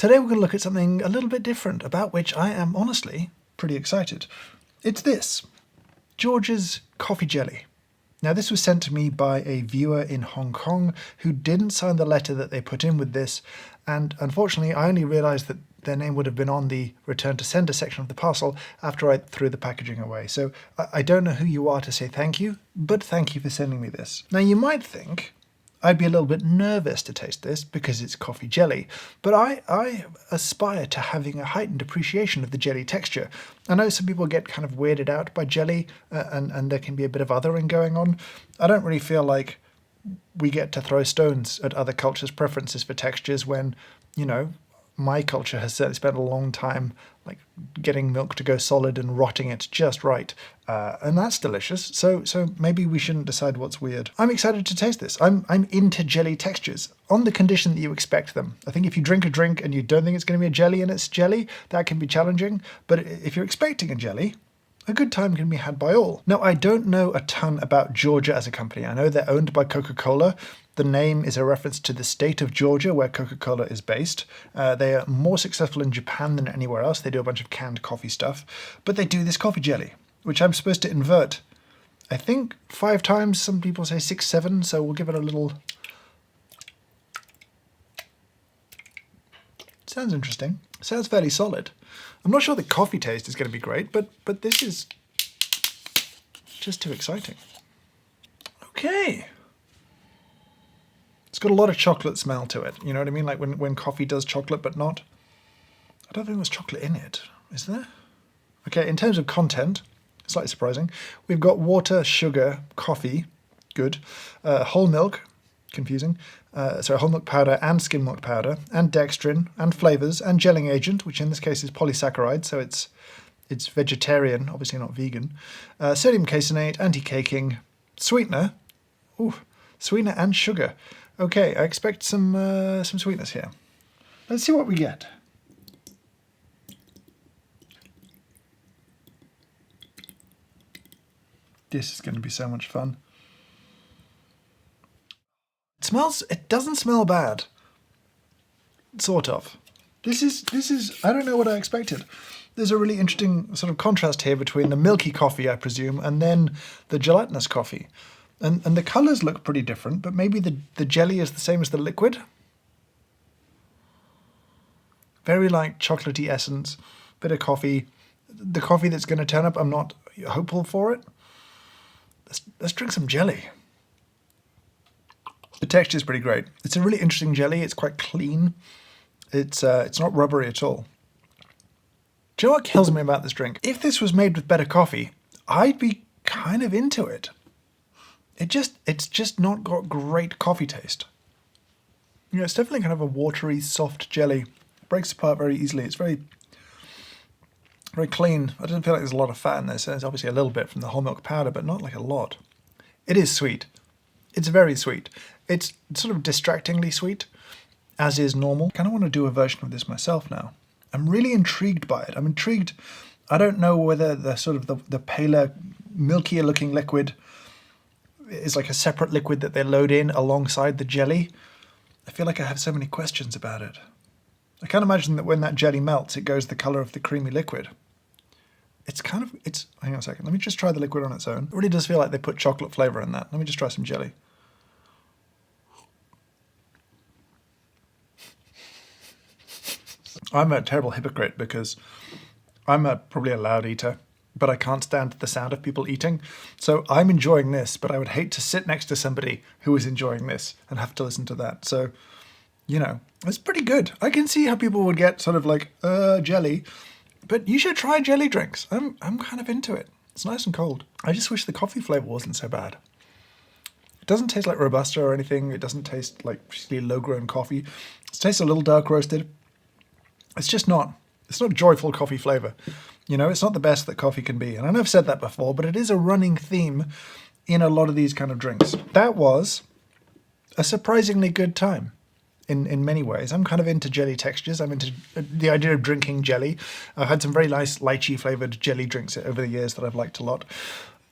Today we're going to look at something a little bit different, about which I am honestly pretty excited. It's this, George's coffee jelly. Now this was sent to me by a viewer in Hong Kong who didn't sign the letter that they put in with this, and unfortunately I only realised that their name would have been on the return to sender section of the parcel after I threw the packaging away. So I don't know who you are to say thank you, but thank you for sending me this. Now you might think I'd be a little bit nervous to taste this because it's coffee jelly, but I aspire to having a heightened appreciation of the jelly texture. I know some people get kind of weirded out by jelly and there can be a bit of othering going on. I don't really feel like we get to throw stones at other cultures' preferences for textures when, you know, my culture has certainly spent a long time like getting milk to go solid and rotting it just right, and that's delicious. So maybe we shouldn't decide what's weird. I'm excited to taste this. I'm into jelly textures on the condition that you expect them. I think if you drink a drink and you don't think it's going to be a jelly and it's jelly, that can be challenging. But if you're expecting a jelly, a good time can be had by all. Now, I don't know a ton about Georgia as a company. I know they're owned by Coca Cola. The name is a reference to the state of Georgia where Coca Cola is based. They are more successful in Japan than anywhere else. They do a bunch of canned coffee stuff, but they do this coffee jelly, which I'm supposed to invert, I think 5 times. Some people say 6, 7, so we'll give it a little. Sounds interesting. Sounds fairly solid. I'm not sure the coffee taste is going to be great, but this is just too exciting. Okay. It's got a lot of chocolate smell to it. You know what I mean? Like when coffee does chocolate, but not. I don't think there's chocolate in it. Is there? Okay, in terms of content, slightly surprising. We've got water, sugar, coffee, good. Whole milk, confusing. Whole milk powder and skim milk powder, and dextrin, and flavours, and gelling agent, which in this case is polysaccharide, so it's vegetarian, obviously not vegan. Sodium caseinate, anti-caking, sweetener. Ooh, sweetener and sugar. Okay, I expect some sweetness here. Let's see what we get. This is going to be so much fun. It doesn't smell bad. Sort of. This is, I don't know what I expected. There's a really interesting sort of contrast here between the milky coffee, I presume, and then the gelatinous coffee. And the colours look pretty different, but maybe the jelly is the same as the liquid. Very like chocolatey essence, bit of coffee. The coffee that's going to turn up, I'm not hopeful for it. Let's drink some jelly. The texture is pretty great. It's a really interesting jelly. It's quite clean. It's not rubbery at all. Do you know what kills me about this drink? If this was made with better coffee, I'd be kind of into it. It's just not got great coffee taste. You know, it's definitely kind of a watery, soft jelly. It breaks apart very easily. It's very, very clean. I don't feel like there's a lot of fat in this. There's obviously a little bit from the whole milk powder, but not like a lot. It is sweet. It's very sweet. It's sort of distractingly sweet, as is normal. I kind of want to do a version of this myself now. I'm really intrigued by it. I'm intrigued. I don't know whether the sort of the paler, milkier looking liquid is like a separate liquid that they load in alongside the jelly. I feel like I have so many questions about it. I can't imagine that when that jelly melts, it goes the colour of the creamy liquid. Hang on a second, let me just try the liquid on its own. It really does feel like they put chocolate flavour in that. Let me just try some jelly. I'm a terrible hypocrite because I'm probably a loud eater, but I can't stand the sound of people eating. So I'm enjoying this, but I would hate to sit next to somebody who is enjoying this and have to listen to that. So, you know, it's pretty good. I can see how people would get sort of like, jelly, but you should try jelly drinks. I'm kind of into it. It's nice and cold. I just wish the coffee flavour wasn't so bad. It doesn't taste like Robusta or anything. It doesn't taste like particularly low-grown coffee. It tastes a little dark roasted. It's not joyful coffee flavour. You know, it's not the best that coffee can be. And I know I've said that before, but it is a running theme in a lot of these kind of drinks. That was a surprisingly good time in many ways. I'm kind of into jelly textures. I'm into the idea of drinking jelly. I've had some very nice lychee flavoured jelly drinks over the years that I've liked a lot.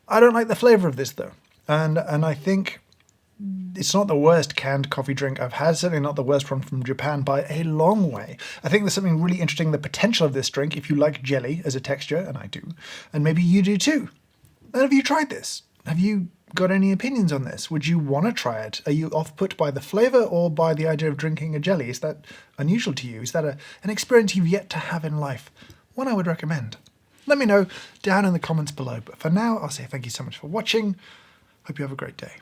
I don't like the flavour of this though. And I think it's not the worst canned coffee drink I've had, certainly not the worst one from Japan by a long way. I think there's something really interesting in the potential of this drink if you like jelly as a texture, and I do, and maybe you do too. And have you tried this? Have you got any opinions on this? Would you want to try it? Are you off-put by the flavour or by the idea of drinking a jelly? Is that unusual to you? Is that an experience you've yet to have in life? One I would recommend. Let me know down in the comments below. But for now, I'll say thank you so much for watching. Hope you have a great day.